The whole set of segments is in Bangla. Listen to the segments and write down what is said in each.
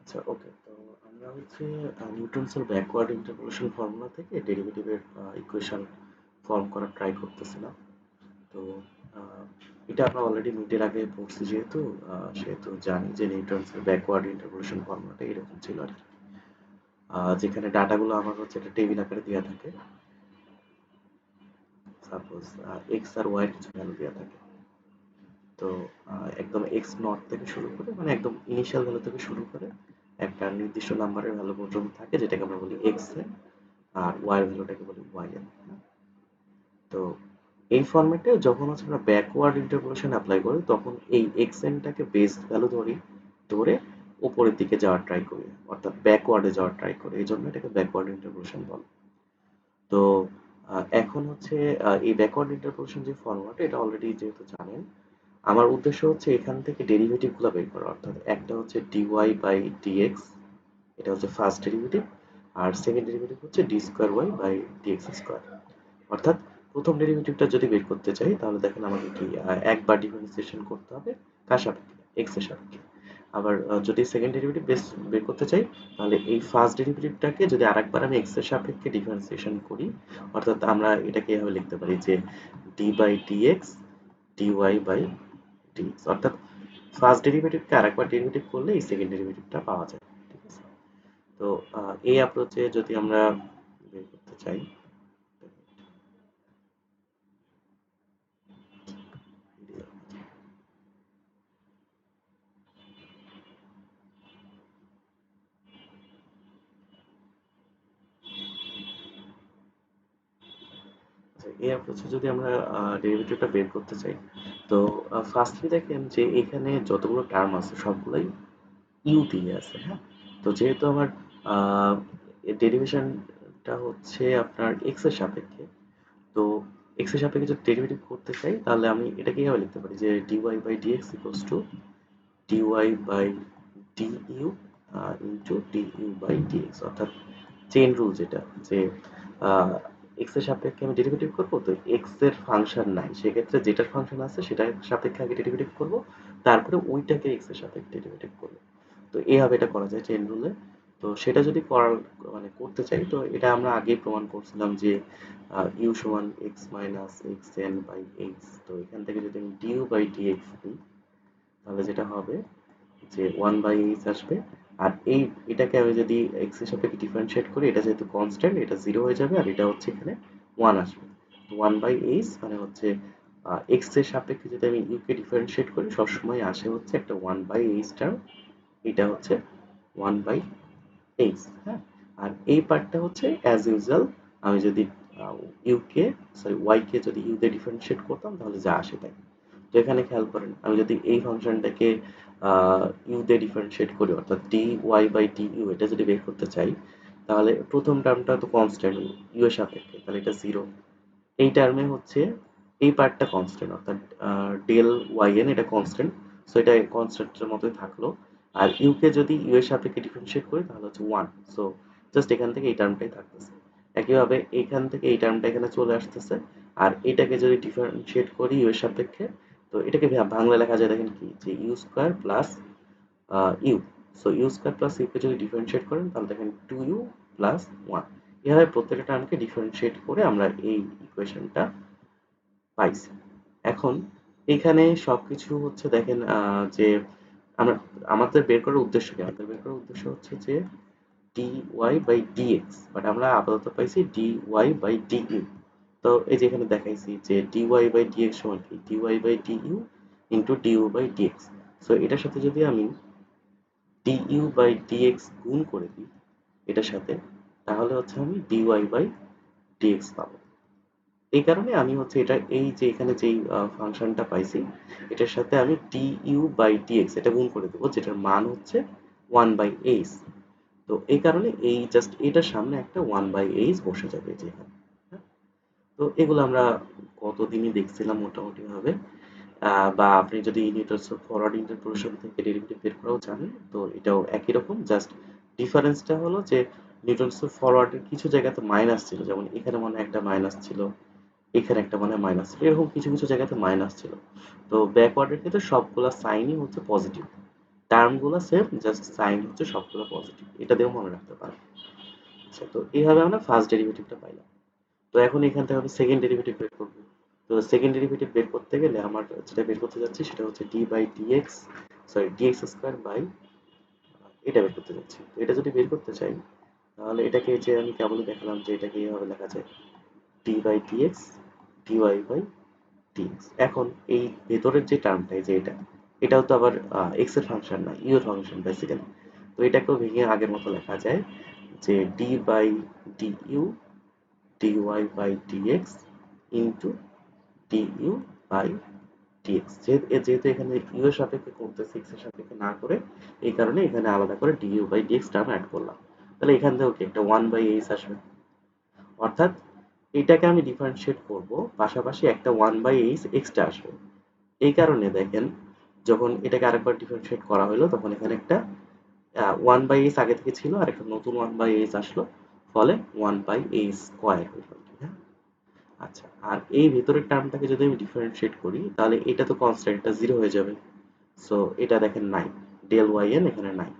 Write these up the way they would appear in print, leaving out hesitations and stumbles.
আচ্ছা, ওকে। তো আমরা হচ্ছে নিউটনসের ব্যাকওয়ার্ড ইন্টারপোলেশন ফর্মুলা থেকে ডেরিভেটিভের ইকুয়েশন ফর্ম করার ট্রাই করতেছিলাম। তো আহ, এটা আমরা অলরেডি মিটের আগে পড়ছি, সেহেতু জানি যে নিউটনসের ব্যাকওয়ার্ড ইন্টারপোলেশন ফর্মুলাটা এরকম ছিল আর কি। যেখানে ডাটাগুলো আমার হচ্ছে একটা টেবিল আকারে দেওয়া থাকে। সাপোজ এক্স আর ওয়াই এর কিছু ভ্যালু দেওয়া থাকে। তো একদম এক্স নট থেকে শুরু করে, মানে একদম ইনিশিয়াল ভ্যালু থেকে শুরু করে একটা নির্দিষ্ট নাম্বারের ভ্যালু পর্যন্ত থাকে, যেটাকে আমরা বলি এক্স এন, আর ওয়াই এর ভ্যালুটাকে বলি ওয়াই এন। তো এই ফরম্যাটে যখন হচ্ছে আমরা ব্যাকওয়ার্ড ইন্টারপোলেশন অ্যাপ্লাই করি, তখন এই এক্স এনটাকে বেস ভ্যালু ধরে উপরের দিকে যাওয়ার ট্রাই করি, অর্থাৎ ব্যাকওয়ার্ডে যাওয়ার ট্রাই করি, এই জন্য এটাকে ব্যাকওয়ার্ড ইন্টারপোলেশন বলে। তো এখন হচ্ছে এই ব্যাকওয়ার্ড ইন্টারপোলেশন যে ফর্মুলাটা, এটা অলরেডি যেহেতু জানেন, আমার উদ্দেশ্য হচ্ছে এখান থেকে ডেরিভেটিভ গুলো বের করা, অর্থাৎ একটা হচ্ছে ডিওয়াই বাই ডিএক্স, এটা হচ্ছে ফার্স্ট ডেরিভেটিভ। আর সেকেন্ড ডেরিভেটিভ হচ্ছে d square y by d x square. অর্থাৎ প্রথম ডেরিভেটিভটা যদি বের করতে চাই, তাহলে দেখেন আমাকে কি একবার ডিফারেন্সিয়েশন করতে হবে, কার সাপেক্ষে, এক্স এর সাপেক্ষে। আবার যদি সেকেন্ড ডেরিভেটিভ বের করতে চাই, তাহলে এই ফার্স্ট ডেরিভেটিভটাকে যদি আরেকবার আমি এক্স এর সাপেক্ষে ডিফারেন্সিয়েশন করি, অর্থাৎ আমরা এটাকে এভাবে লিখতে পারি যে d by d x d y by d x, অর্থাৎ ফার্স্ট ডেরিভেটিভকে আরেকবার ডেরিভেটিভ করলে এই সেকেন্ড ডেরিভেটিভটা পাওয়া যায়। ঠিক আছে? তো এই অ্যাপ্রোচে যদি আমরা বের করতে চাই, আচ্ছা, এই অ্যাপ্রোচে যদি আমরা ডেরিভেটিভটা বের করতে চাই, তো ফার্স্টলি দেখেন যে এখানে যতগুলো টার্ম আছে সবগুলোই ইউ দিয়ে আছে, হ্যাঁ। তো যেহেতু আমার ডেরিভেশনটা হচ্ছে আপনার এক্স এর সাপেক্ষে, তো এক্স এর সাপেক্ষে যদি ডেরিভেটিভ করতে চাই, তাহলে আমি এটাকে কিভাবে লিখতে পারি যে d y by d x equals to d y by d u into d u by d x, অর্থাৎ চেইন রুল, যেটা যে এক্স এর সাপেক্ষে আমি ডেরিভেটিভ করবো, তো এক্স এর ফাংশন নাই, সেক্ষেত্রে যেটার ফাংশন আছে সেটার সাপেক্ষে আগে ডেরিভেটিভ করবো, তারপরে ওইটাকে এক্স এর সাপেক্ষে ডেরিভেটিভ করবো। তো এইভাবে এটা করা যায় চেইন রুলে। তো সেটা যদি করার মানে করতে চাই, তো এটা আমরা আগেই প্রমাণ করছিলাম যে ইউ সমান x minus x n by x. তো এখান থেকে যদি আমি ডিইউ বাই ডিএক্স দিই, তাহলে যেটা হবে যে 1 বাই এইচ আসবে। আর এটাকে আমি যদি এক্স এর সাপেক্ষে ডিফারেন্সিয়েট করি, এটা যেহেতু কনস্ট্যান্ট, এটা 0 হয়ে যাবে, আর এটা হচ্ছে এখানে 1 আসবে। তো 1 বাই এইচ মানে হচ্ছে এক্স এর সাপেক্ষে যদি আমি ইউ কে ডিফারেন্সিয়েট করি, সবসময় আসে হচ্ছে একটা 1 বাই এইচ টার্ম, এটা হচ্ছে 1 বাই এইচ, হ্যাঁ। আর এই পার্টটা হচ্ছে অ্যাজ ইউজুয়াল, আমি যদি ইউ কে সরি ওয়াই কে যদি ইউ দিয়ে ডিফারেন্সিয়েট করতাম, তাহলে যা আসে তাই। তো এখানে খেয়াল করেন, আমি যদি এই ফাংশনটাকে ইউ দিয়ে ডিফারেন্সিয়েট করি, অর্থাৎ d y by d u এটা যদি বের করতে চাই, তাহলে প্রথম টার্মটা তো কনস্ট্যান্ট ইউ এর সাপেক্ষে, তাহলে এটা জিরো। এই টার্মে হচ্ছে এই পার্টটা কনস্ট্যান্ট, অর্থাৎ ডেল ওয়াই এন এটা কনস্ট্যান্ট, সো এটা কনস্ট্যান্টের মতোই থাকলো। আর ইউ কে যদি ইউ এর সাপেক্ষে ডিফারেন্সিয়েট করি, তাহলে হচ্ছে ওয়ান। সো জাস্ট এখান থেকে এই টার্মটাই থাকতেছে। একইভাবে এখান থেকে এই টার্মটা এখানে চলে আসতেছে। আর এটাকে যদি ডিফারেন্সিয়েট করি ইউ এর সাপেক্ষে, তো এটাকে বাংলা লেখা যায় দেখেন কি, যে u square plus u. So u square plus u কে যদি ডিফারেন্সিয়েট করেন, তাহলে দেখেন টু ইউ প্লাস ওয়ান। এভাবে প্রত্যেকটা টার্মকে ডিফারেন্সিয়েট করে আমরা এই ইকুয়েশনটা পাইছি। এখন এখানে সবকিছু হচ্ছে দেখেন যে আমরা আমাদের বের করার উদ্দেশ্য কি, আমাদের বের করার উদ্দেশ্য হচ্ছে যে d y by d x, but আমরা আপাতত পাইছি ডি ওয়াই বাই ডিইউ। তো এই যে এখানে দেখাইছি যে ডি ওয়াই বাই ডিএক্স সমান কি, d y by d u into d u by d x. So এটার সাথে যদি আমি ডিইউ বাই ডিএক্স গুণ করে দিই এটার সাথে, তাহলে হচ্ছে আমি ডিওয়াই বাই ডিএক্স পাবো। এই কারণে আমি হচ্ছে এটা, এই যে এখানে যেই ফাংশনটা পাইছি, এটার সাথে আমি ডিইউ বাই ডিএক্স এটা গুণ করে দেবো, যেটার মান হচ্ছে 1 বাই এইচ। তো এই কারণে এই জাস্ট এটার সামনে একটা 1 বাই এইচ বসে যাবে যে এখানে, হ্যাঁ? তো এগুলো আমরা কতদিনই দেখছিলাম মোটামুটি ভাবে। বা আপনি যদি নিউটনস ফরওয়ার্ড ইন্টারপোলেশন থেকে ডেরিভেটিভ বের করাও জানেন, তো এটাও একই রকম, জাস্ট ডিফারেন্সটা হলো যে নিউটনস ফরওয়ার্ডের কিছু জায়গাতে মাইনাস ছিল, যেমন এখানে মনে হয় একটা মাইনাস ছিল, এখানে একটা মনে হয় মাইনাস ছিল, এরকম কিছু কিছু জায়গাতে মাইনাস ছিল। তো ব্যাকওয়ার্ডের ক্ষেত্রে সবগুলা সাইনই হচ্ছে পজিটিভ। টার্মগুলো সেম, জাস্ট সাইন হচ্ছে সবগুলো পজিটিভ, এটা দিয়েও মনে রাখতে পারো। আচ্ছা, তো এইভাবে আমরা ফার্স্ট ডেরিভেটিভটা পাইলাম। তো এখন এখান থেকে আমি সেকেন্ড ডেরিভেটিভ বের করব। তো সেকেন্ড ডেরিভেটিভ বের করতে গেলে আমার যেটা বের করতে যাচ্ছি সেটা হচ্ছে d by d x, sorry d x square by, এটা বের করতে যাচ্ছি। তো এটা যদি বের করতে চাই তাহলে এটাকে, যে আমি কেবলই দেখালাম যে এটাকে এইভাবে লেখা যায়, d by d x d y by d x. এখন এই ভেতরের যে টার্মটা, এই যে এটাও তো আবার এক্স এর ফাংশন না, ইউ এর ফাংশন বেসিক্যালি। তো এটাকেও ভেঙে আগের মতো লেখা যায় যে d by d u dy by dx into du by dx। যেহেতু এখানে u এর সাপেক্ষে করতেছি, x এর সাপেক্ষে না করে, এই কারণে এখানে আলাদা করে du by dx term add করলাম। তাহলে এখান থেকেও কি একটা 1 by h আসবে, অর্থাৎ এটাকে আমি ডিফারেন্সিয়েট করব, পাশাপাশি একটা 1 by h এক্সট্রা আসবে। এই কারণে দেখেন, যখন এটাকে আরেকবার ডিফারেন্সিয়েট করা হলো তখন এখানে একটা 1 by h আগে থেকে ছিল আর একটা নতুন 1 by h আসলো, ফলে 1 by h স্কয়ার হলো। হ্যাঁ, আচ্ছা, আর এই ভেতরের টার্মটাকে যদি আমি ডিফারেন্সিয়েট করি তাহলে এটা তো কনস্ট্যান্ট, এটা জিরো হয়ে যাবে। সো এটা দেখেন নাই, ডেল ওয়াই এন এখানে নাই।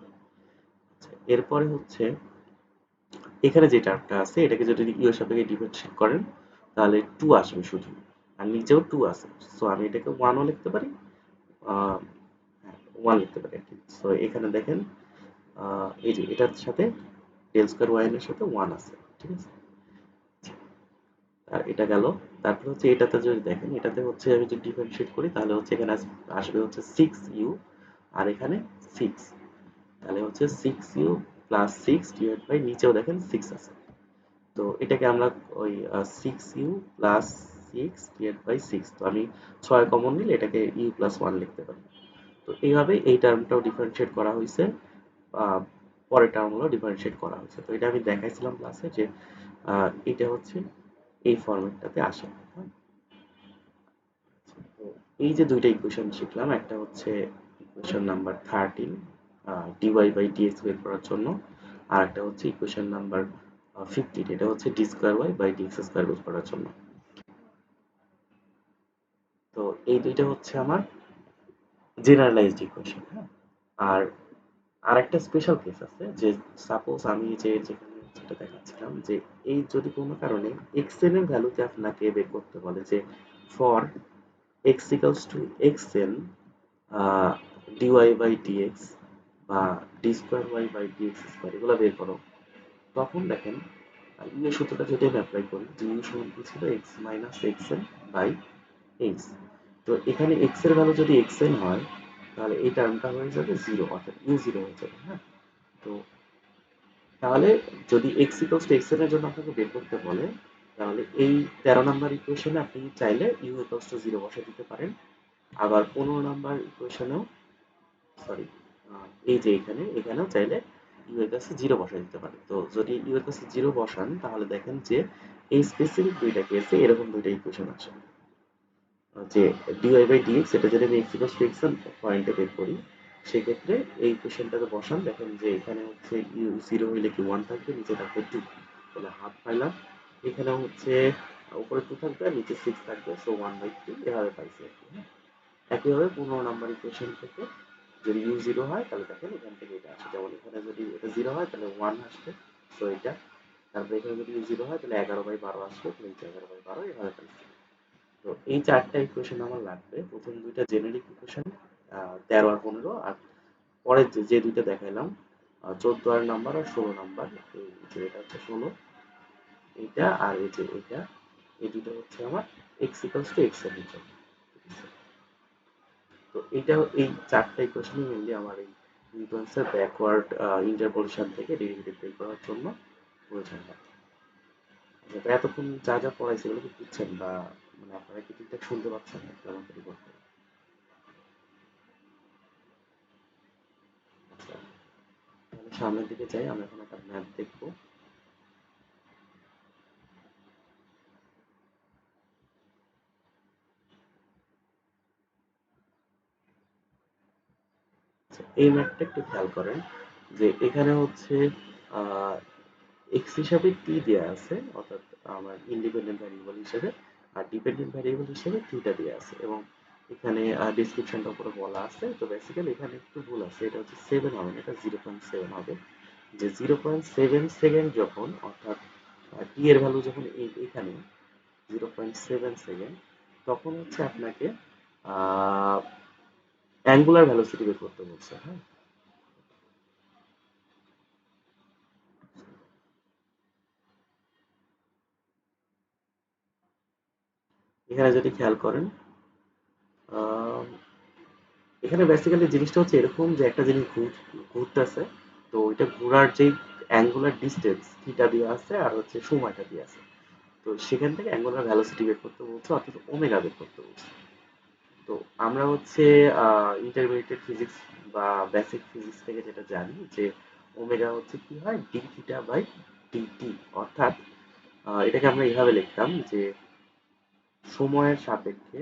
আচ্ছা, এরপরে হচ্ছে এখানে যে টার্মটা আছে এটাকে যদি ইউ এর সাপেক্ষে ডিফারেন্সিয়েট করেন তাহলে 2 আসবে শুধু, আর নিচেও 2 আছে। সো আমি এটাকে 1 ও লিখতে পারি, 1 লিখতে পারি আর কি। সো এখানে দেখেন এই যে এটার সাথে ডেল স্কয়ার ওয়াই এর সাথে 1 আছে, ঠিক আছে। আর এটা গেল। তারপর হচ্ছে এটাতে যদি দেখেন, এটাতে হচ্ছে আমি যদি ডিফারেন্সিয়েট করি তাহলে হচ্ছে এখানে আসবে হচ্ছে 6u, আর এখানে 6, তাহলে হচ্ছে 6u প্লাস 6 ডিভাইড বাই, নিচেও দেখেন 6 আছে। তো এটাকে আমরা ওই 6u প্লাস 6 ডিভাইড বাই 6, তো আমি 6 কমন নিলে এটাকে u প্লাস 1 লিখতে পারি। তো এইভাবে এই টার্মটাও ডিফারেন্সিয়েট করা হয়েছে, পরের টার্মগুলো ডিফারেন্সিয়েট করা হয়েছে। তো এটা আমি দেখাইছিলাম ক্লাসে যে এটা হচ্ছে এই ফরম্যাটটাতে আসে। হ্যাঁ? তো এই যে দুইটা ইকুয়েশন শিখলাম, একটা হচ্ছে equation number 13 dy by dx বের করার জন্য, আর একটা হচ্ছে ইকুয়েশন নাম্বার 15, এটা হচ্ছে d square y by d x square বের করার জন্য। তো এই দুইটা হচ্ছে আমার জেনারেলাইজড ইকুয়েশন। হ্যাঁ, আর আরেকটা স্পেশাল কেস আছে, যে সাপোজ আমি যেখানে যেটা দেখাচ্ছিলাম যে এই যদি কোনো কারণে xn এর ভ্যালুতে আপনাকে বের করতে বলে যে for x equals to xn dy by dx বা d square y by dx square, এগুলো বের করো, তখন দেখেন ইউ এর সূত্রটা যদি আমি অ্যাপ্লাই করি, যে ইউ সমান কি ছিল, x minus xn by h। তো এখানে x এর ভ্যালু যদি xn হয় তাহলে এই টার্মটা হয়ে যাবে 0, অর্থাৎ ইউ 0 হয়ে যাবে। হ্যাঁ, তো তাহলে যদি x equals to xn এর জন্য আপনাকে বের করতে বলে, তাহলে এই 13 নাম্বার ইকুয়েশনে আপনি চাইলে u equals to 0 বসিয়ে দিতে পারেন। আবার 15 নাম্বার ইকুয়েশনেও, সরি, এই যে এখানেও চাইলে ইউ এর কাছে 0 বসাই দিতে পারেন। তো যদি ইউ এর কাছে 0 বসান তাহলে দেখেন যে এই স্পেসিফিক দুইটা কেসে এরকম দুইটা ইকুয়েশন আসে, যে dy বাই dx, এটা যদি আমি x equals to xn পয়েন্টে বের করি, সেক্ষেত্রে এই ইকুয়েশনটাকে বসান, দেখেন যে এখানে হচ্ছে ইউ 0 হইলে কি 1 থাকবে, নিচে থাকবে 2, তাহলে হাফ পাইলাম। এখানে হচ্ছে উপরে 2 থাকবে আর নিচে 6 থাকবে, সো 1/3 এভাবে পাইছি আর কি। হ্যাঁ, একইভাবে 15 নাম্বার ইকুয়েশন থেকে যদি ইউ 0 হয় তাহলে দেখেন এখান থেকে এটা আসে, যেমন এখানে যদি এটা 0 হয় তাহলে 1 আসবে, সো এটা। তারপরে এখানে যদি ইউ 0 হয় তাহলে 11/12 আসবে, নিচে 11/12, এভাবে পাইছি। তো এই চারটা ইকুয়েশন আমার লাগবে, প্রথম দুইটা জেনেরিক ইকুয়েশন 13 আর 15, আর পরের যে দুইটা দেখাইলাম 14 আর নাম্বার আর 16 নাম্বার, এই যে এটা হচ্ছে 16, এইটা আর এই যে এইটা, এই দুটো হচ্ছে আমার x equals to x এর জন্য। ঠিক আছে, তো এইটা, এই চারটা ইকুয়েশনই মেইনলি আমার এই নিউটনসের ব্যাকওয়ার্ড ইন্টারপোলেশন থেকে ডেরিভেটিভ বের করার জন্য প্রয়োজন হয়। আচ্ছা, তো এতক্ষণ যা যা পড়াইছে এগুলো কি বুঝছেন, বা মানে আপনারা কি ঠিকঠাক শুনতে পাচ্ছেন কেমন করে করতে? আচ্ছা, তাহলে সামনের দিকে যাই, আমরা এখন একটা ম্যাপ দেখবো। আচ্ছা, এই ম্যাপটা একটু খেয়াল করেন, যে এখানে হচ্ছে x হিসাবে t দেয়া আছে, অর্থাৎ আমার ইন্ডিপেন্ডেন্ট ভ্যারিয়েবল হিসেবে, আর ডিপেন্ডেন্ট ভ্যারিয়েবল হিসেবে থিটা দেয়া আছে, এবং এখানে ডেসক্রিপশনটা উপরে বলা আছে। তো বেসিক্যালি এখানে একটু ভুল আছে, এটা হচ্ছে 7 হবে না, এটা 0.7 হবে। যে 0.7 সেকেন্ড যখন, অর্থাৎ টি এর ভ্যালু যখন এখানে 0.7 সেকেন্ড, তখন হচ্ছে আপনাকে অ্যাঙ্গুলার ভ্যালোসিটি বের করতে বলছে। হ্যাঁ, এখানে যদি খেয়াল করেন, আহ, এখানে বেসিক্যালি জিনিসটা হচ্ছে এরকম যে একটা জিনিস ঘুরতেছে, তো ওইটা ঘোরার যে অ্যাঙ্গুলার ডিস্টেন্স থিটা দিয়ে আছে আর হচ্ছে সময়টা দিয়ে আছে। তো সেখান থেকে অ্যাঙ্গুলার ভ্যালোসিটি বের করতে বলছে, অর্থাৎ ওমেগা বের করতে বলছে। তো আমরা হচ্ছে ইন্টারমিডিয়েট ফিজিক্স বা বেসিক ফিজিক্স থেকে যেটা জানি যে ওমেগা হচ্ছে কি হয়, ডি থিটা বাই ডিটি। অর্থাৎ এটাকে আমরা এইভাবে লিখতাম যে সময়ের সাপেক্ষে,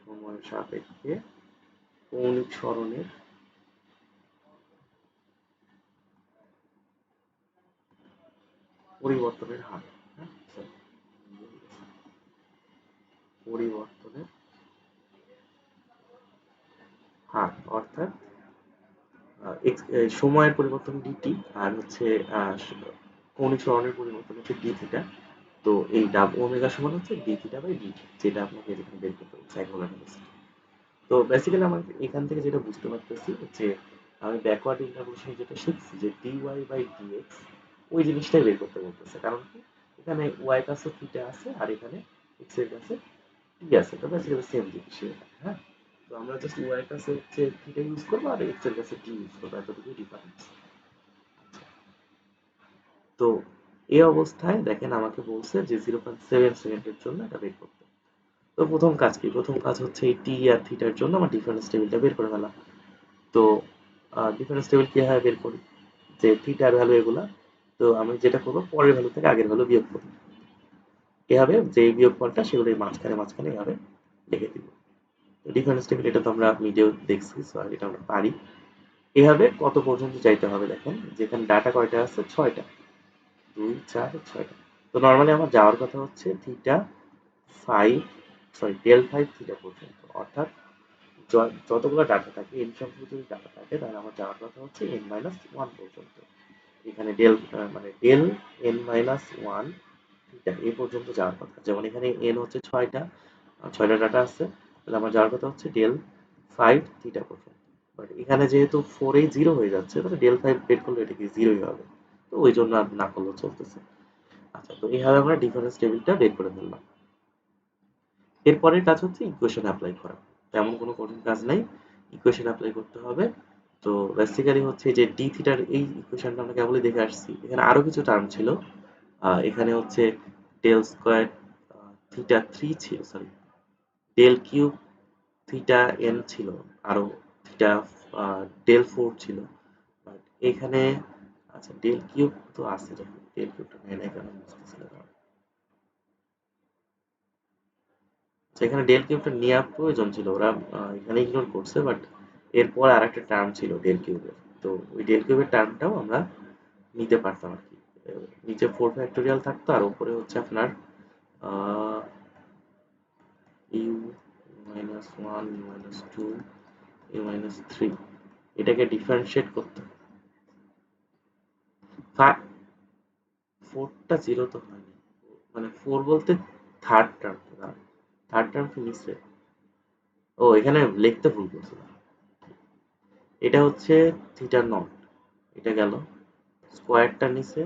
সময়ের সাপেক্ষে কৌণিক সরণের পরিবর্তনের হার। হ্যাঁ, sorry, পরিবর্তনের হার, অর্থাৎ সময়ের পরিবর্তন ডিটি, আর হচ্ছে কৌণিক সরণের পরিবর্তন হচ্ছে ডি থিটা। তো এই ডাব ওমেগা সমান হচ্ছে ডি থিটা বাই ডিটি, যেটা আপনাকে এখানে বের করতে হচ্ছে অ্যাঙ্গুলার ভেলোসিটি। তো বেসিক্যালি আমার এখান থেকে যেটা বুঝতে পারতেছি যে আমি ব্যাকওয়ার্ড ইন্টারপোলেশন যেটা শিখছি যে ডিওয়াই বাই ডিএক্স, ওই জিনিসটাই বের করতে বলতেছে। কারণ কি, এখানে ওয়াই কাছে থিটা আছে আর এখানে এক্স এর কাছে টি আছে, তো বেসিক্যালি সেম জিনিস। হ্যাঁ, তো আমরা জাস্ট ওয়াই এর কাছে হচ্ছে থিটা ইউজ করবো আর এক্স এর কাছে টি ইউজ করবো, এতটুকুই ডিফারেন্স। তো এই অবস্থায় দেখেন আমাকে বলছে যে 0.7 সেকেন্ডের জন্য এটা বের করতে। তো প্রথম কাজ কি, প্রথম কাজ হচ্ছে এই টি আর থিটার জন্য আমার ডিফারেন্স টেবিলটা বের করে ফেলা। তো ডিফারেন্স টেবিল কিভাবে বের করি, যে থিটার ভ্যালু এগুলা, তো আমি যেটা করবো পরের ভ্যালু থেকে আগের ভ্যালু বিয়োগ করবো। এভাবে যে বিয়োগফলটা সেগুলো এই মাঝখানে মাঝখানে এভাবে লিখে দিব। ডিফারেন্স টেবিল এটা তো আমরা মিডিয়াও দেখছি, সো এটা আমরা পারি। এভাবে কত পর্যন্ত যাইতে হবে দেখেন, যেখানে ডাটা কয়টা আছে, 6টা, 2 4 6টা। তো নর্মালি আমার যাওয়ার কথা হচ্ছে থিটা 5, সরি ডেল 5 থিটা পর্যন্ত। অর্থাৎ যতগুলো ডাটা থাকে, এন সংখ্যক যদি ডাটা থাকে, তাহলে আমার যাওয়ার কথা হচ্ছে এন মাইনাস ওয়ান পর্যন্ত। এখানে ডেল মানে del n minus one theta এই পর্যন্ত যাওয়ার কথা। যেমন এখানে এন হচ্ছে 6টা, 6টা ডাটা আছে, তাহলে আমার যাওয়ার কথা হচ্ছে ডেল 5 থিটা পর্যন্ত। বাট এখানে যেহেতু 4 এই জিরো হয়ে যাচ্ছে, তাহলে ডেল 5 বের করলে এটা কি জিরোই হবে। তো ওই জন্য আর না করলেও চলতেছে। আচ্ছা, তো এইভাবে আমরা ডিফারেন্স টেবিলটা বের করে ফেললাম। এরপরের কাজ হচ্ছে ইকুয়েশন অ্যাপ্লাই করা। তেমন কোনো কঠিন কাজ নাই, ইকুয়েশন অ্যাপ্লাই করতে হবে। তো বেসিক্যালি হচ্ছে যে ডি থিটার এই ইকুয়েশনটা আমরা কেবলই দেখে আসছি, এখানে আরো কিছু টার্ম ছিল। এখানে হচ্ছে ডেল স্কোয়ার থিটা থ্রি ছিল, sorry del cube theta n ছিল, আরো থিটা ডেল ফোর ছিল। বাট এখানে, আচ্ছা ডেল কিউব তো আছে, যখন ডেল কিউবটা নেয় না কেন বুঝতেছিল না। সেখানে ডেল কিউবটা নেওয়া প্রয়োজন ছিল, ওরা এখানে ইগনোর করছে। বাট এরপর আর একটা টার্ম ছিল ডেল কিউবের, তো ওই ডেল কিউবের টার্মটাও আমরা নিতে পারতাম আর কি। নিচে 4 ফ্যাক্টোরিয়াল থাকতো আর উপরে হচ্ছে আপনার u minus one, u minus two, u minus three, এটাকে ডিফারেন্সিয়েট করতে। ফোরটা জিরো তো হয়নি, মানে ফোর বলতে থার্ড টার্ম, থার্ড টার্ম কি নিচ্ছে? ও এখানে লিখতে ভুল করছিলাম। এটা হচ্ছে থিটা নট, এটা গেল, স্কোয়ারটা নিচে,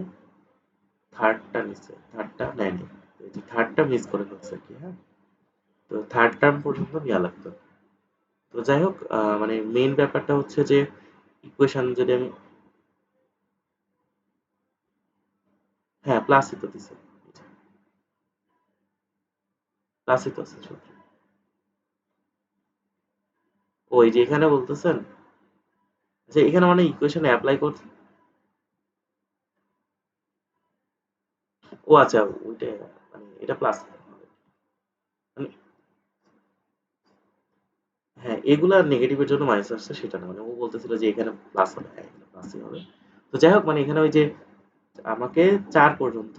থার্ডটা নিচে, থার্ডটা নেয়নি, এই যে থার্ডটা মিস করে ফেলছে আর কি। হ্যাঁ, তো থার্ড টার্ম পর্যন্ত নেওয়া লাগতো। তো যাই হোক, মানে মেইন ব্যাপারটা হচ্ছে যে ইকুয়েশন যদি আমি, হ্যাঁ প্লাসই তো দিছে, প্লাসই তো আছে সূত্র। ও এই যে এখানে বলতেছেন, আচ্ছা এখানে মানে ইকুয়েশন অ্যাপ্লাই করতে, ও আচ্ছা ওইটা, মানে এটা প্লাস, মানে হ্যাঁ এগুলা নেগেটিভের জন্য মাইনাস আসছে সেটা না, মানে ও বলতেছিল যে এখানে প্লাস হবে, হ্যাঁ এখানে প্লাসই হবে। তো যাই হোক, মানে এখানে ওই যে আমাকে 4 পর্যন্ত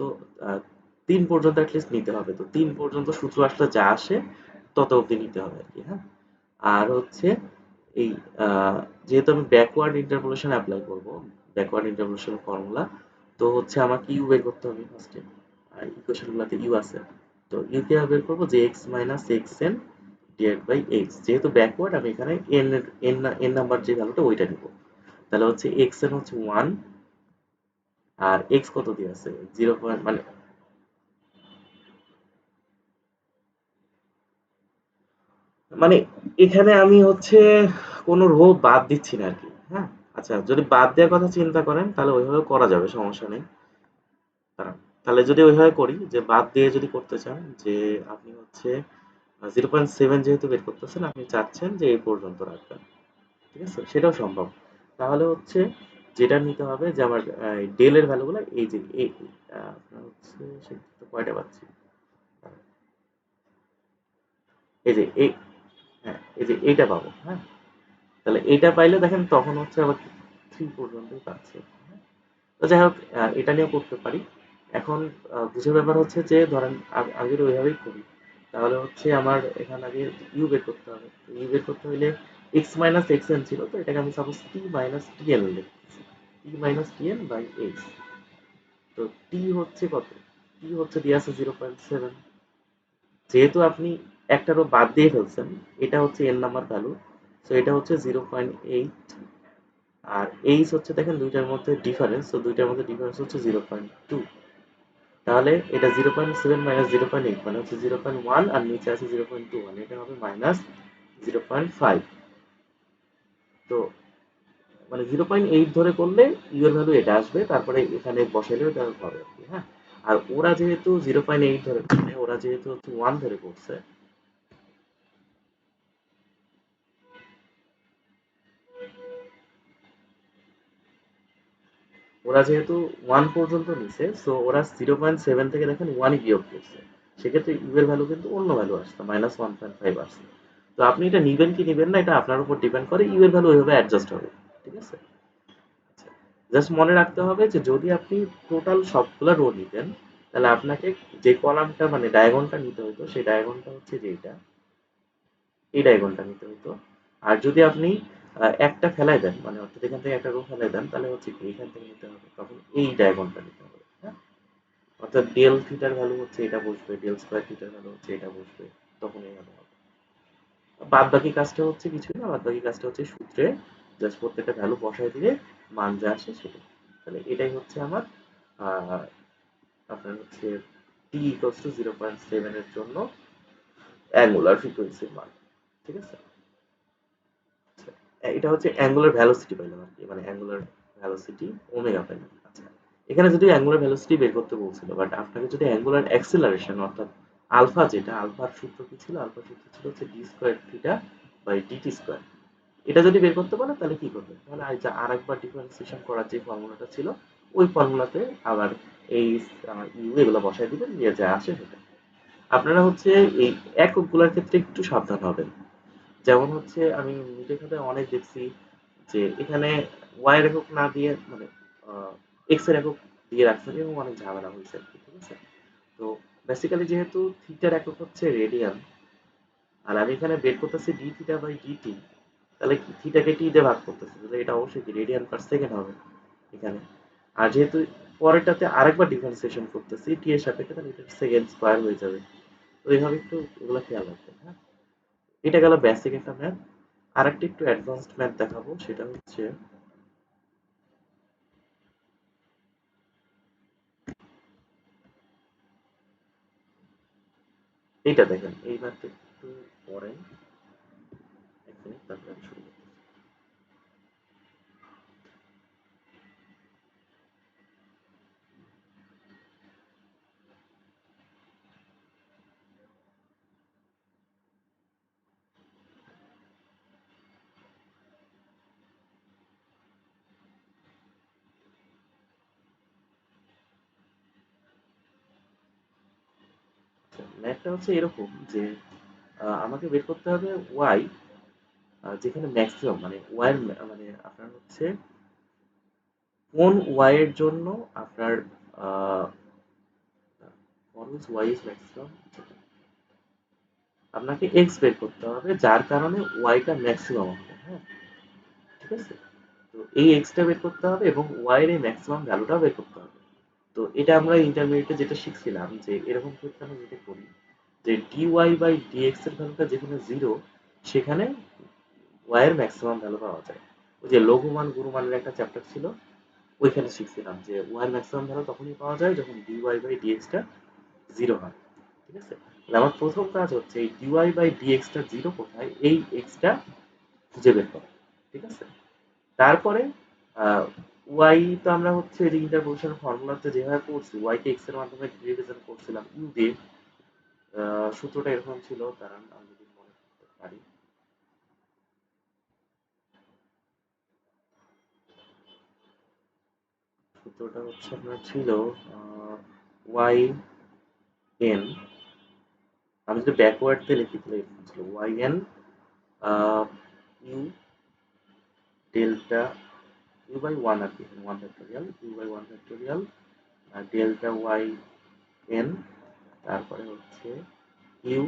3 পর্যন্ত অ্যাটলিস্ট নিতে হবে। তো 3 পর্যন্ত সূত্র আসলে যা আসে তত অবধি নিতে হবে আরকি, হ্যাঁ? আর হচ্ছে এই যেহেতু আমি ব্যাকওয়ার্ড ইন্টারপোলেশন অ্যাপ্লাই করব, ব্যাকওয়ার্ড ইন্টারপোলেশন ফর্মুলা, তো হচ্ছে আমাকে ইউ বের করতে হবে ফার্স্টে। আর ইকুয়েশন গুলাতে ইউ আছে, তো ইউ কিভাবে বের করবো, যে x minus x n divide by x, যেহেতু ব্যাকওয়ার্ড আমি এখানে এন এন নাম্বার যে ভ্যালুটা ওইটা নিব। তাহলে হচ্ছে এক্স এন হচ্ছে 1, আর এক্স কত দিয়ে আছে 0 পয়েন্ট, মানে এখানে আমি হচ্ছে কোনো রো বাদ দিচ্ছি না আরকি, হ্যাঁ? আচ্ছা, যদি বাদ দেওয়ার কথা চিন্তা করেন তাহলে ওইভাবে করা যাবে, সমস্যা নেই। দাঁড়ান, তাহলে যদি ওইভাবে করি যে বাদ দিয়ে যদি করতে চান, যে আপনি হচ্ছে 0.7 যেহেতু বের করতেছেন, আপনি চাচ্ছেন যে এই পর্যন্ত রাখবেন, ঠিক আছে? সেটাও সম্ভব। তাহলে হচ্ছে যেটা নিতে হবে যে আমার ডেল এর ভ্যালুগুলো এই যে এই আপনার হচ্ছে সেক্ষেত্রে কয়টা পাচ্ছি, এই যে এই, হ্যাঁ এই যে এইটা পাবো, হ্যাঁ? তাহলে এইটা পাইলে দেখেন তখন হচ্ছে আবার 3 পর্যন্তই পাচ্ছে, হ্যাঁ? তো যাই হোক, এটা নিয়েও করতে পারি। এখন বুঝার ব্যাপার হচ্ছে যে ধরেন আমি যদি ওইভাবেই করি, তাহলে হচ্ছে আমার এখানে আগে ইউ বের করতে হবে। ইউ বের করতে হলে এক্স মাইনাস এক্স এন ছিল, তো এটাকে আমি suppose t minus t n লিখতেছি, t minus t n by x. তো টি হচ্ছে কত, টি হচ্ছে দিয়ে আছে 0.7, যেহেতু আপনি একটা রো বাদ দিয়ে ফেলছেন, এটা হচ্ছে এন নাম্বার ভ্যালু, তো এটা হচ্ছে 0.8, আর এইচ হচ্ছে দেখেন দুইটার মধ্যে ডিফারেন্স, তো দুইটার মধ্যে ডিফারেন্স হচ্ছে 0.2। তাহলে এটা 0.7 মাইনাস 0.8 মানে হচ্ছে 0.1, আর নিচে আছে 0.2 মানে এটা হবে মাইনাস 0.5। তো মানে 0.8 ধরে করলে ইউ এর ভ্যালু এটা আসবে, তারপরে এখানে বসাইলেও এটা হবে আর কি, হ্যাঁ? আর ওরা যেহেতু 0.8 ধরে, মানে ওরা যেহেতু হচ্ছে 1 ধরে করছে, ওরা যেহেতু 1 পর্যন্ত নিছে, সো ওরা 0.7 থেকে দেখেন 1 বিয়োগ করছে, সেক্ষেত্রে ইউ এর ভ্যালু কিন্তু অন্য ভ্যালু আসছে, মাইনাস 1.5 আসছে। তো আপনি এটা নিবেন কি নিবেন না এটা আপনার উপর ডিপেন্ড করে, ইউ এর ভ্যালু ওইভাবে অ্যাডজাস্ট হবে, ঠিক আছে? আচ্ছা, জাস্ট মনে রাখতে হবে যে যদি আপনি টোটাল সবগুলা রো নিতেন, তাহলে আপনাকে যে কলামটা মানে ডায়াগনটা নিতে হতো, সেই ডায়াগনটা হচ্ছে যেটা, এই ডায়াগনটা নিতে হতো। আর যদি আপনি একটা ফেলাই দেন, মানে অর্থাৎ এখান থেকে একটা রো ফেলাই দেন, তাহলে হচ্ছে কি এইখান থেকে নিতে হবে, তখন এই ডায়াগনটা নিতে হবে, হ্যাঁ? অর্থাৎ ডেল থিটার ভ্যালু হচ্ছে এটা বসবে, ডেল স্কয়ার থিটার ভ্যালু হচ্ছে এটা বসবে, তখন এইভাবে হবে। বাদ বাকি কাজটা হচ্ছে কিছুই না, বাদ বাকি কাজটা হচ্ছে সূত্রে জাস্ট প্রত্যেকটা ভ্যালু বসায় দিয়ে মান যা আসে সেটা। তাহলে এটাই হচ্ছে আমার আহ, আপনার হচ্ছে টি ইকুয়ালস টু 0.7 এর জন্য অ্যাঙ্গুলার ফ্রিকোয়েন্সির মান, ঠিক আছে? আচ্ছা, এটা হচ্ছে অ্যাঙ্গুলার ভেলোসিটি পাইলাম আর কি, মানে অ্যাঙ্গুলার ভেলোসিটি ওমেগা পাইলাম। আচ্ছা, এখানে যদি অ্যাঙ্গুলার ভেলোসিটি বের করতে বলছিল, বাট আপনাকে যদি অ্যাঙ্গুলার অ্যাক্সিলারেশন অর্থাৎ আলফা, যেটা আলফার সূত্র কি ছিল, আলফার সূত্র ছিল হচ্ছে d square theta by d t square, এটা যদি বের করতে পারে তাহলে কি করবে, তাহলে আর একবার ডিফারেন্সিয়েশন করার যে ফর্মুলাটা ছিল ওই ফর্মুলাতে আবার এই ইউ এগুলো বসায় দিবেন, দিয়ে যা আসে সেটা। আপনারা হচ্ছে এই এককগুলোর ক্ষেত্রে একটু সাবধান হবেন। যেমন হচ্ছে আমি নিজের খাতায় অনেক দেখছি যে এখানে ওয়াই এর একক না দিয়ে মানে এক্স এর একক দিয়ে রাখছেন, এবং অনেক ঝামেলা হয়েছে আর কি, ঠিক আছে? তো বেসিক্যালি যেহেতু থিটার একক হচ্ছে রেডিয়ান, আর আমি এখানে বের করতেছি ডি থিটা বাই ডিটি, তাহলে কি থিটাকে টি দিয়ে ভাগ করতেছি, তাহলে এটা অবশ্যই কি রেডিয়ান পার সেকেন্ড হবে এখানে। আর যেহেতু পরেরটাতে আরেকবার ডিফারেন্সিয়েশন করতেছি টি এর সাপেক্ষে, তাহলে এটা সেকেন্ড স্কোয়ার হয়ে যাবে। তো এইভাবে একটু এগুলো খেয়াল রাখবেন, হ্যাঁ? এটা গেল বেসিক একটা ম্যাথ। আরেকটা একটু অ্যাডভান্সড ম্যাথ দেখাবো, সেটা হচ্ছে এইটা দেখেন, এই ম্যাথটা একটু পড়েন, এক মিনিট, তারপরে আমি শুরু করতেছি। ম্যাথটা হচ্ছে এরকম যে আমাকে বের করতে হবে ওয়াই, যেখানে ম্যাক্সিমাম মানে ওয়াই এর মানে আপনার হচ্ছে কোন ওয়াই এর জন্য আপনার অলওয়েজ ওয়াই ইজ ম্যাক্সিমাম, আপনাকে এক্স বের করতে হবে যার কারণে ওয়াইটা ম্যাক্সিমাম হবে, হ্যাঁ ঠিক আছে। তো এই এক্সটা বের করতে হবে এবং ওয়াই এর এই ম্যাক্সিমাম ভ্যালুটা বের করতে হবে। তো এটা আমরা ইন্টারমিডিয়েটে যেটা শিখছিলাম যে এরকম ক্ষেত্রে আমরা যেটা করি যে ডিওয়াই বাই ডিএক্স এর ভ্যালুটা যেখানে জিরো সেখানে ওয়াই এর ম্যাক্সিমাম ভ্যালু পাওয়া যায়। ওই যে লঘুমান গুরুমানের একটা চ্যাপ্টার ছিল, ওইখানে শিখছিলাম যে ওয়াই এর ম্যাক্সিমাম ভ্যালু তখনই পাওয়া যায় যখন ডিওয়াই বাই ডিএক্সটা জিরো হয়, ঠিক আছে। তাহলে আমার প্রথম কাজ হচ্ছে এই ডিওয়াই বাই ডিএক্সটা জিরো কোথায় এই এক্সটা খুঁজে বের করা, ঠিক আছে। তারপরে ওয়াই তো আমরা হচ্ছে এই যে ইন্টারপোলেশন ফর্মুলাতে যেভাবে করছি ওয়াই কে এক্স এর মাধ্যমে রিপ্রেজেন্ট করছিলাম ইউ দিয়ে। সূত্রটা এরকম ছিল, দাঁড়ান আমি যদি মনে করতে পারি। সূত্রটা হচ্ছে আপনার ছিল ওয়াই এন, আমি যদি ব্যাকওয়ার্ড দিয়ে লিখি তাহলে এরকম ছিল y n u delta u by one আর কি, one factorial u by one factorial delta y n, তারপরে হচ্ছে u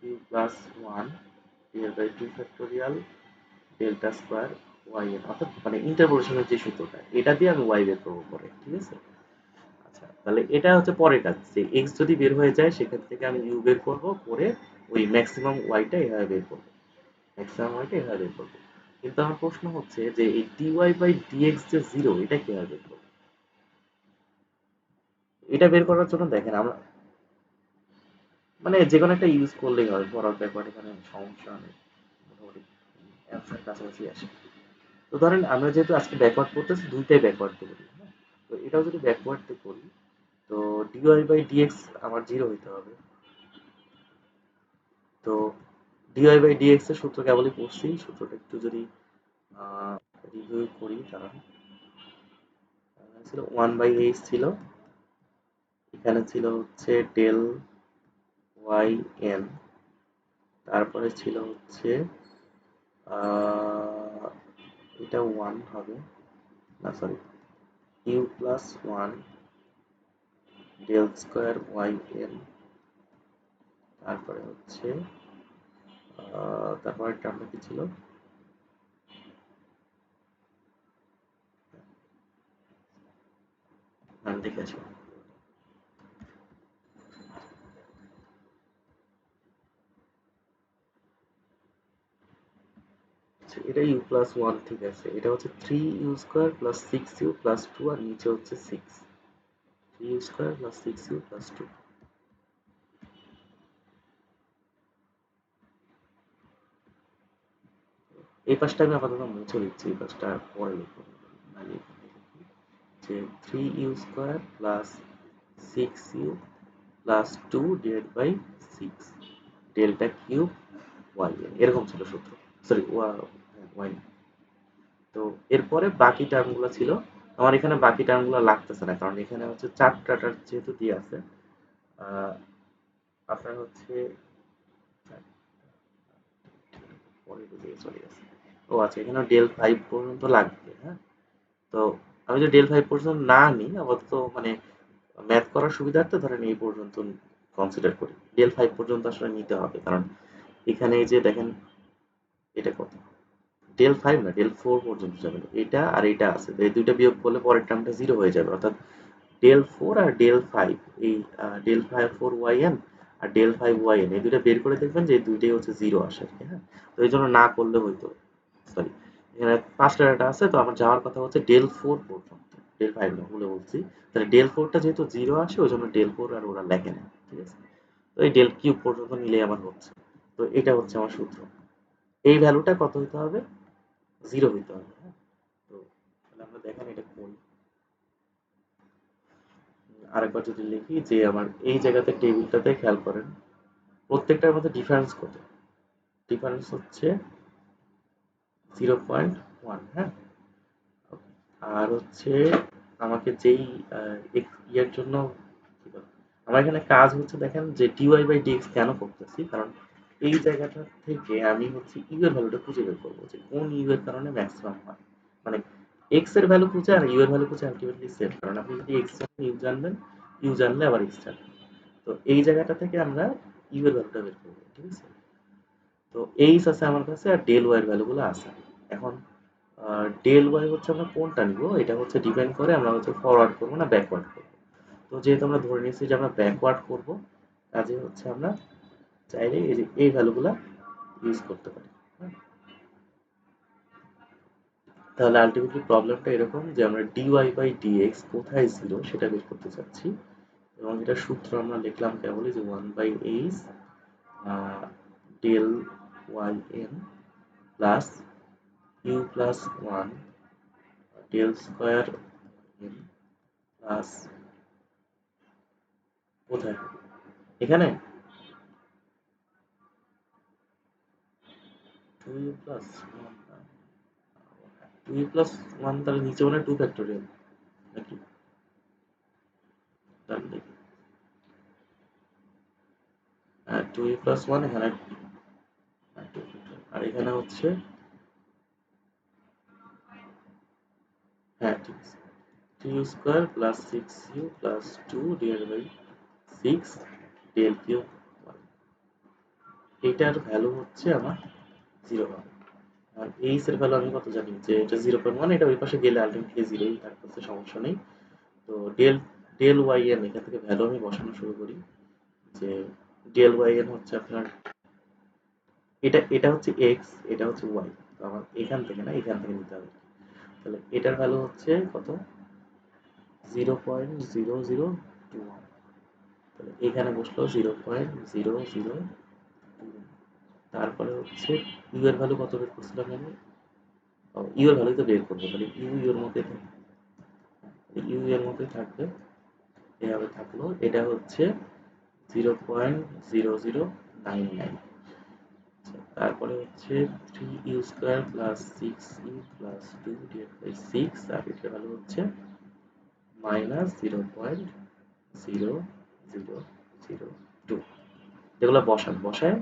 u plus one divide by two factorial delta square y n, অর্থাৎ মানে ইন্টারপোলেশনের যে সূত্রটা এটা দিয়ে আমি ওয়াই বের করবো পরে, ঠিক আছে। আচ্ছা তাহলে এটা হচ্ছে পরের কাজ যে এক্স যদি বের হয়ে যায় সেখান থেকে আমি ইউ বের করবো করে ওই ম্যাক্সিমাম ওয়াইটা এভাবে বের করবো, ম্যাক্সিমাম ওয়াইটা এভাবে বের করবো। কিন্তু আমার প্রশ্ন হচ্ছে যে এই ডিওয়াই বাই ডিএক্স যে জিরো এটা কিভাবে বের করবো? এটা বের করার জন্য দেখেন আমরা মানে যে কোনো একটা ইউজ করলেই হয়, ফরওয়ার্ড ব্যাকওয়ার্ড এখানে সমস্যা নেই, মোটামুটি অ্যান্সার কাছাকাছি আসে। তো ধরেন আমরা যেহেতু আজকে ব্যাকওয়ার্ড করতেছি দুইটাই ব্যাকওয়ার্ড দিয়ে করি, হ্যাঁ। তো এটাও যদি ব্যাকওয়ার্ড দিয়ে করি তো ডিওয়াই বাই ডিএক্স আমার জিরো হইতে হবে। তো ডিওয়াই বাই ডিএক্স এর সূত্র কেবলই পড়ছি, সূত্রটা একটু যদি রিভিউ করি তাহলে ছিল ওয়ান বাই এইচ ছিল, এখানে ছিল হচ্ছে ডেল ওয়াই এন, তারপরে ছিল হচ্ছে আহ, এটা ওয়ান হবে না sorry u plus one del square y n, তারপরে হচ্ছে তারপরে টার্মটা কি ছিল, আমি দেখে আসবো। আচ্ছা, এটা ইউ প্লাস ওয়ান ঠিক আছে, এটা হচ্ছে three u square plus six u plus two আর নিচে হচ্ছে six, three u square plus six u plus two. এই পাশটা আমি আপাতত মুছে দিচ্ছি, এই পাশটা পরে লিখবো, মানে এখানে লিখি যে three u square plus six u plus two divide by six delta cube y এরকম ছিল সূত্র, সরি ওয়াই। তো এরপরে বাকি টার্মগুলো ছিল, আমার এখানে বাকি টার্মগুলো লাগতেছে না কারণ এখানে হচ্ছে চারটা টার্ম যেহেতু দিয়ে আছে। আহ, আপনার হচ্ছে পরে দিকে চলে গেছে। ও আচ্ছা এখানে ডেল ফাইভ পর্যন্ত লাগবে, হ্যাঁ। তো আমি যদি ডেল ফাইভ পর্যন্ত না নিই আপাতত মানে ম্যাথ করার সুবিধার্থে ধরেন এই পর্যন্ত কনসিডার করি, ডেল ফাইভ পর্যন্ত আসলে নিতে হবে কারণ এখানে এই যে দেখেন এটা কত, ডেল ফাইভ না ডেল ফোর পর্যন্ত যাবে, এটা আর এটা আছে তো এই দুইটা বিয়োগ করলে পরের টার্মটা জিরো হয়ে যাবে, অর্থাৎ ডেল ফোর আর ডেল ফাইভ, এই del five four y n আর ডেল ফাইভ ওয়াই এন এই দুইটা বের করে দেখবেন যে এই দুইটাই হচ্ছে জিরো আসে আর কি, হ্যাঁ। তো এই জন্য না করলে হইতো, সরি এখানে পাঁচটা ডাটা আছে তো আমার যাওয়ার কথা হচ্ছে ডেল ফোর পর্যন্ত, ডেল ফাইভ না ভুলে বলছি। তাহলে ডেল ফোরটা যেহেতু জিরো আসে ওই জন্য ডেল ফোর আর ওরা লেখে না, ঠিক আছে। তো এই ডেল কিউব পর্যন্ত নিলেই আমার হচ্ছে। তো এটা হচ্ছে আমার সূত্র, এই ভ্যালুটা কত হইতে হবে, জিরো হইতে হবে, হ্যাঁ। তো তাহলে আমরা দেখেন এটা করি, আরেকবার যদি লিখি যে আমার এই জায়গাতে টেবিলটাতে খেয়াল করেন প্রত্যেকটার মধ্যে ডিফারেন্স কত, ডিফারেন্স হচ্ছে 0.1, হ্যাঁ। আর হচ্ছে আমাকে যেই ইয়ের জন্য কি বলে, আমার এখানে কাজ হচ্ছে দেখেন যে ডিওয়াই বাই ডিএক্স কেন করতেছি কারণ এই জায়গাটা থেকে আমি হচ্ছে ইউ এর ভ্যালুটা খুঁজে বের করবো যে কোন ইউ এর কারণে ম্যাক্সিমাম হয়, মানে এক্স এর ভ্যালু খুঁজে আর ইউ এর ভ্যালু খুঁজে আলটিমেটলি সেম, কারণ আপনি যদি এক্স জানেন ইউ জানবেন, ইউ জানলে আবার এক্স জানবেন। তো এই জায়গাটা থেকে আমরা ইউ এর ভ্যালুটা বের করবো, ঠিক আছে? তো এইচ আছে আমার কাছে আর ডেল ওয়াই এর ভ্যালুগুলো আছে। এখন ডেল ওয়াই হচ্ছে আমরা কোনটা নিব এটা হচ্ছে ডিপেন্ড করে আমরা হচ্ছে ফরওয়ার্ড করবো না ব্যাকওয়ার্ড করবো। তো যেহেতু আমরা ধরে নিয়েছি যে আমরা ব্যাকওয়ার্ড করবো, কাজে হচ্ছে আমরা চাইলে এই যে এই ভ্যালুগুলা ইউজ করতে পারি। হ্যাঁ? তাহলে আলটিমেটলি প্রবলেমটা এরকম যে আমরা ডিওয়াই বাই ডিএক্স কোথায় ছিল সেটা বের করতে চাচ্ছি, এবং এটার সূত্র আমরা লিখলাম কেবলই যে one by h del y n plus u plus one del square n plus কোথায় এখানে two u plus one, two u plus one তাহলে নিচে মানে টু ফ্যাক্টোরিয়াল নাকি? তাহলে টু ইউ প্লাস ওয়ান এখানে টু ফ্যাক্টোরিয়াল আর এখানে হচ্ছে, হ্যাঁ ঠিক আছে, three u square plus six u plus two divide by six del cube one. এটার ভ্যালু হচ্ছে আমার জিরো হবে। আর এইচ এর ভ্যালু আমি কত জানি যে এটা 0.1, এটা ওই পাশে গেলে আলটিমেটলি জিরোই থাকতেছে, সমস্যা নেই। তো ডেল ডেল ওয়াই এন এখান থেকে ভ্যালু আমি বসানো শুরু করি যে ডেল ওয়াই এন হচ্ছে আপনার, এটা এটা হচ্ছে এক্স, এটা হচ্ছে ওয়াই। তো আমার এখান থেকে না এখান থেকে নিতে হবে। তাহলে এটার ভ্যালু হচ্ছে কত, 0.0021। তাহলে এখানে বসলো 0.0021। তারপরে হচ্ছে ইউ এর ভ্যালু কত বের করছিলাম আমি, ইউ এর ভ্যালু তো বের করবো, তাহলে ইউ এর মধ্যে ইউ এর মধ্যে থাকবে, এভাবে থাকলো। এটা হচ্ছে 0.0099। তারপরে হচ্ছে three u square plus six u plus two divide by six, আর এটার ভ্যালু হচ্ছে মাইনাস 0.0002। এগুলো বসায়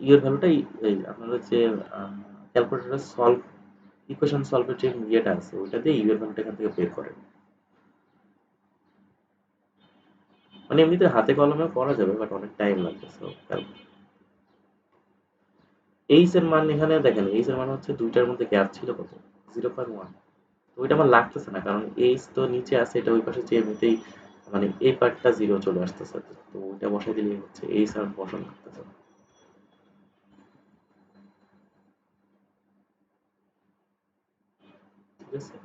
ইউ এর ভ্যালুটা এই আপনার হচ্ছে ক্যালকুলেটরে সলভ, ইকুয়েশন সলভের যে ইয়েটা আছে ওইটা দিয়ে ইউ এর ভ্যালুটা এখান থেকে বের করেন। মানে এমনিতে হাতে কলমে করা যাবে বাট অনেক টাইম লাগবে। সো এইচ এর মান এখানে দেখেন, এইচ এর মান হচ্ছে দুইটার মধ্যে গ্যাপ ছিল কত, 0.1। তো ওইটা আমার লাগতেছে না, কারণ এইচ তো নিচে আছে, এটা ওই পাশে যে এমনিতেই মানে এই পার্টটা জিরো চলে আসতেছে, তো ওইটা বসাই দিলেই হচ্ছে, এইচ আর বসানো লাগতেছে না। ঠিক আছে,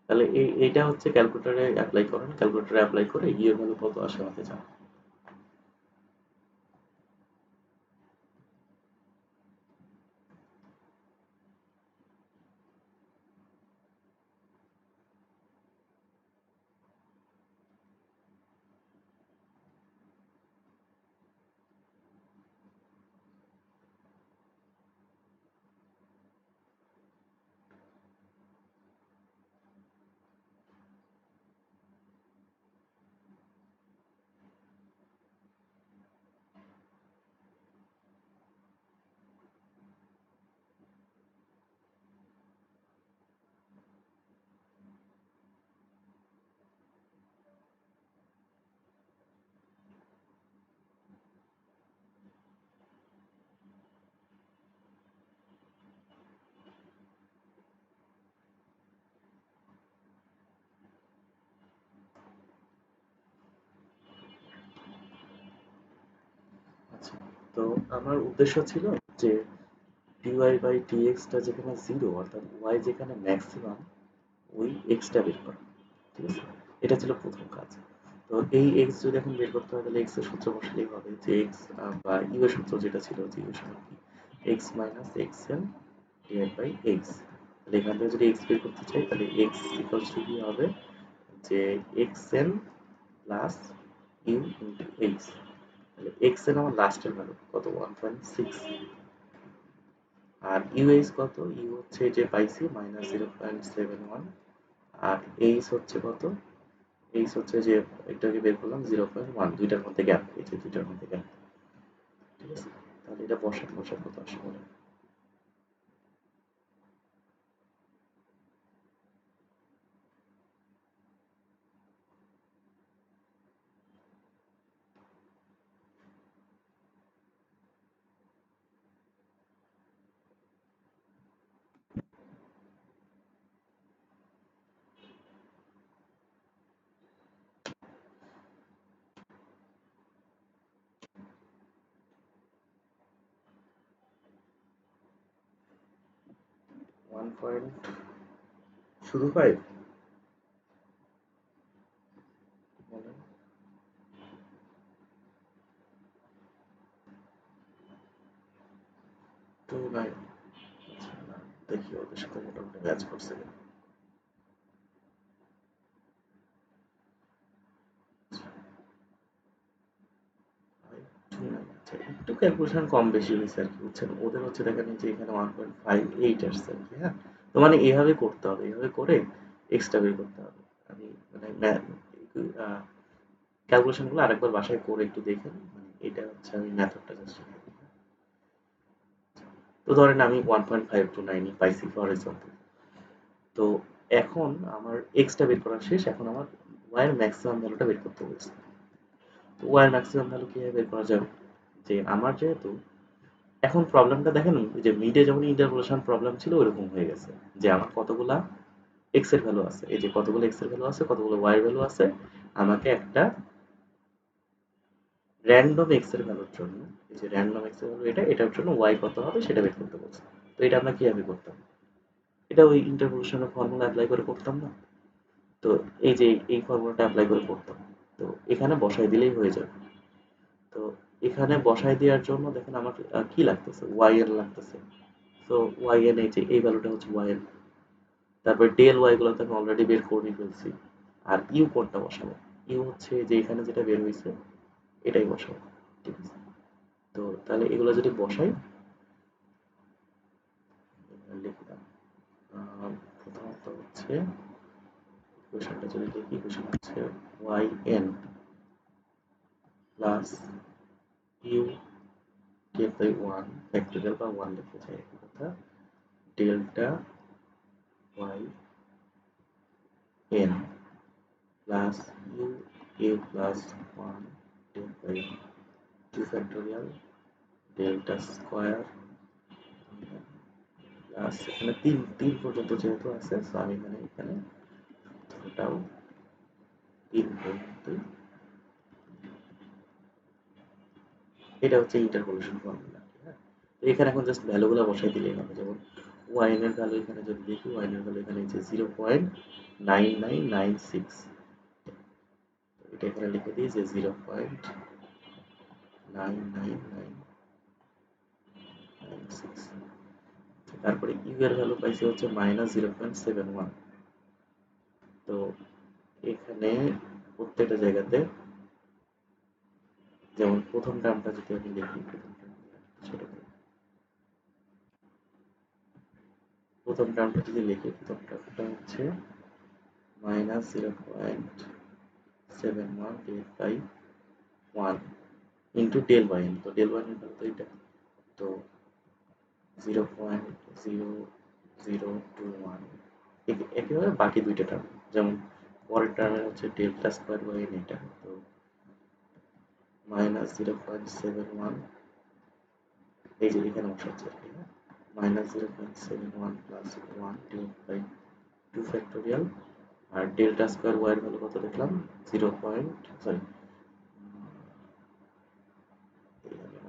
তাহলে এইটা হচ্ছে ক্যালকুলেটরে অ্যাপ্লাই করেন, ক্যালকুলেটরে অ্যাপ্লাই করে ইউ এর ভ্যালু কত আসে আমাকে জানান। আচ্ছা, তো আমার উদ্দেশ্য ছিল যে ডিওয়াই বাই ডিএক্সটা যেখানে জিরো অর্থাৎ ওয়াই যেখানে ম্যাক্সিমাম, ওই এক্সটা বের করা। ঠিক আছে, এটা ছিল প্রথম কাজ। তো এই এক্স যদি এখন বের করতে হয় তাহলে এক্স এর সূত্র বসালেই হবে যে এক্স বা ইউ এর সূত্র যেটা ছিল যে ইউ সমান কি, x minus x n divide by x. তাহলে এখান থেকে যদি এক্স বের করতে চাই তাহলে এক্স ইকুয়ালস টু কি হবে, যে x n plus u into x. তাহলে এক্স এন আমার লাস্টের ভ্যালু কত, 1.6। আর ইউএইচ কত, ইউ হচ্ছে যে পাইছি মাইনাস 0.71। আর এইচ হচ্ছে কত, এইচ হচ্ছে যে একটাকে বের করলাম 0.1, দুইটার মধ্যে গ্যাপ, এই যে দুইটার মধ্যে গ্যাপ। ঠিক আছে, তাহলে এটা বসার কত আসে বলে। 1 পয়েন্ট শুধু 5 2 9 দেখি ওদের সাথে মোটামুটি ম্যাচ করছে কিনা। আচ্ছা, একটু ক্যালকুলেশন কম বেশি হয়েছে আর কি, বুঝছেন? ওদের হচ্ছে দেখেন যে এখানে 1.58 আসছে আর কি। হ্যাঁ, তো মানে এইভাবে করতে হবে, এইভাবে করে এক্সট্রা বের করতে হবে। আমি মানে ক্যালকুলেশন গুলো আরেকবার বাসায় করে একটু দেখেন, মানে এটা হচ্ছে আমি মেথডটা জাস্ট। তো ধরেন আমি 1.529 পাইছি ফর এক্সাম্পল। তো এখন আমার এক্সটা বের করা শেষ, এখন আমার ওয়াই এর ম্যাক্সিমাম ভ্যালুটা বের করতে বলছে। তো ওয়াই এর ম্যাক্সিমাম ভ্যালু কিভাবে বের করা যাবে? যে আমার যেহেতু এখন প্রবলেমটা দেখেন, যে মিডে যখন ইন্টারপোলেশন প্রবলেম ছিল ওইরকম হয়ে গেছে, যে আমার কতগুলা এক্স এর ভ্যালু আছে, এই যে কতগুলো এক্স এর ভ্যালু আছে, কতগুলো ওয়াই এর ভ্যালু আছে, আমাকে একটা র‍্যান্ডম এক্স এর ভ্যালুর জন্য, এই যে র‍্যান্ডম এক্স এর ভ্যালু এটার জন্য ওয়াই কত হবে সেটা বের করতে বলছে। তো এটা আমরা কিভাবে করতাম? এটা ওই ইন্টারপোলেশনের ফর্মুলা অ্যাপ্লাই করে করতাম না? তো এই যে এই ফর্মুলাটা অ্যাপ্লাই করে করতাম। তো এখানে বসাই দিলেই হয়ে যাবে। তো এখানে বসাই দেওয়ার জন্য দেখেন আমার কি লাগতেছে, ওয়াই এর লাগতেছে। তো ওয়াই এন, এই যে এই ভ্যালুটা হচ্ছে ওয়াই এন। তারপর ডেল ওয়াই গুলো তো আমি অলরেডি বের করে ফেলছি। আর ইউ কোনটা বসাবো? ইউ হচ্ছে যে এখানে যেটা বের হয়েছে এটাই বসাবো। ঠিক আছে? তো তাহলে এগুলো যদি বসাই, লিখলাম প্রথমত হচ্ছে কোশ্চেনটা যদি লিখি, কোশ্চেন হচ্ছে y n plus u divide by 1 factorial বা 1 লিখতে চাই একই কথা, delta y n plus u এ plus 1 divide by 2 factorial delta square plus এখানে 3 পর্যন্ত যেহেতু আছে, সো আমি এখানে টোটাল 3 পর্যন্ত। এটা হচ্ছে ইন্টারপোলেশন ফর্মুলা। হ্যাঁ, তো এখানে এখন জাস্ট ভ্যালুগুলো বসাই দিলেই হবে। যেমন ওয়াইন এর ভ্যালু এখানে যদি দেখি, ওয়াইন এর ভ্যালু এখানে হচ্ছে 0.9996। এটা এখানে লিখে দিই যে 0.9996। তারপরে ইউ এর ভ্যালু পাইছি হচ্ছে -0.71। তো এখানে প্রত্যেকটা জায়গাতে, যেমন প্রথম টার্মটা যদি আমি লিখি, প্রথম টার্মটা যদি লিখি, প্রথম টার্মটা হচ্ছে -0.71 divide by 1 into del y n. তো ডেল ওয়াই এন তো এটা, তো 0.0021। একইভাবে বাকি দুইটা টার্ম, যেমন পরের টার্মের হচ্ছে ডেল্টা স্কোয়ার ওয়াই এন, এটা তো -0.71, এই যে এখানে বসাচ্ছে আর কি। -0.71 প্লাস 1 ডিভাইড বাই 2 ফ্যাক্টোরিয়াল। আর ডেল্টা স্কোয়ার ওয়াই এর ভ্যালু কত দেখলাম, 0. সরি,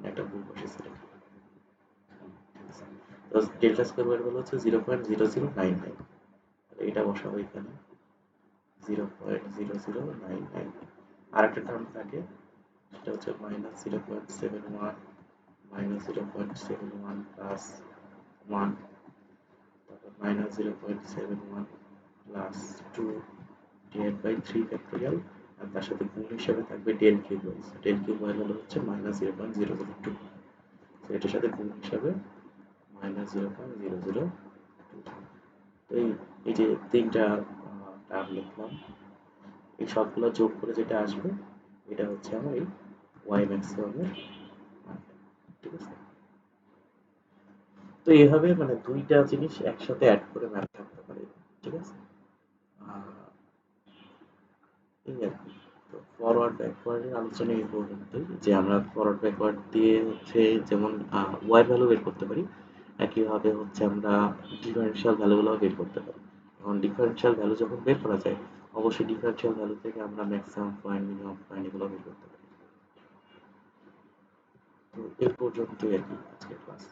একটা ভুল বসেছে। তো ডেল্টা স্কোয়ার ওয়াই এর ভ্যালু হচ্ছে 0.0099। এটা বসাবো এখানে 0.0099। আরেকটা টার্ম থাকে, সেটা হচ্ছে -0.71 -0.71 প্লাস 1, তারপর -0.71 প্লাস 2 ডিভাইড বাই 3 ফ্যাক্টোরিয়াল। আর তার সাথে গুণ হিসাবে থাকবে del cube y. Del cube y হলো হচ্ছে -0.002। তো এটার সাথে গুণ হিসাবে -0.002। তো এই যে তিনটা টার্ম লিখলাম, এই সবগুলো যোগ করে যেটা আসবে এটা হচ্ছে আমার এই ওয়াই ম্যাক্সিমামের মান। ঠিক আছে? তো এইভাবে মানে দুইটা জিনিস একসাথে অ্যাড করে ম্যাপ থাকতে পারে। ঠিক আছে? এই আর কি। তো ফরওয়ার্ড ব্যাকওয়ার্ডের আলোচনা এই পর্যন্তই, যে আমরা ফরওয়ার্ড ব্যাকওয়ার্ড দিয়ে হচ্ছে যেমন ওয়াই ভ্যালু বের করতে পারি, একইভাবে হচ্ছে আমরা ডিফারেনশিয়াল ভ্যালুগুলো বের করতে পারি। এখন ডিফারেনশিয়াল ভ্যালু যখন বের করা যায়, অবশ্যই ডিফারেনশিয়াল ভ্যালু থেকে আমরা ম্যাক্সিমাম পয়েন্ট, মিনিমাম পয়েন্ট এগুলো বের করতে পারি। তো এই পর্যন্তই আর কি আজকের ক্লাস।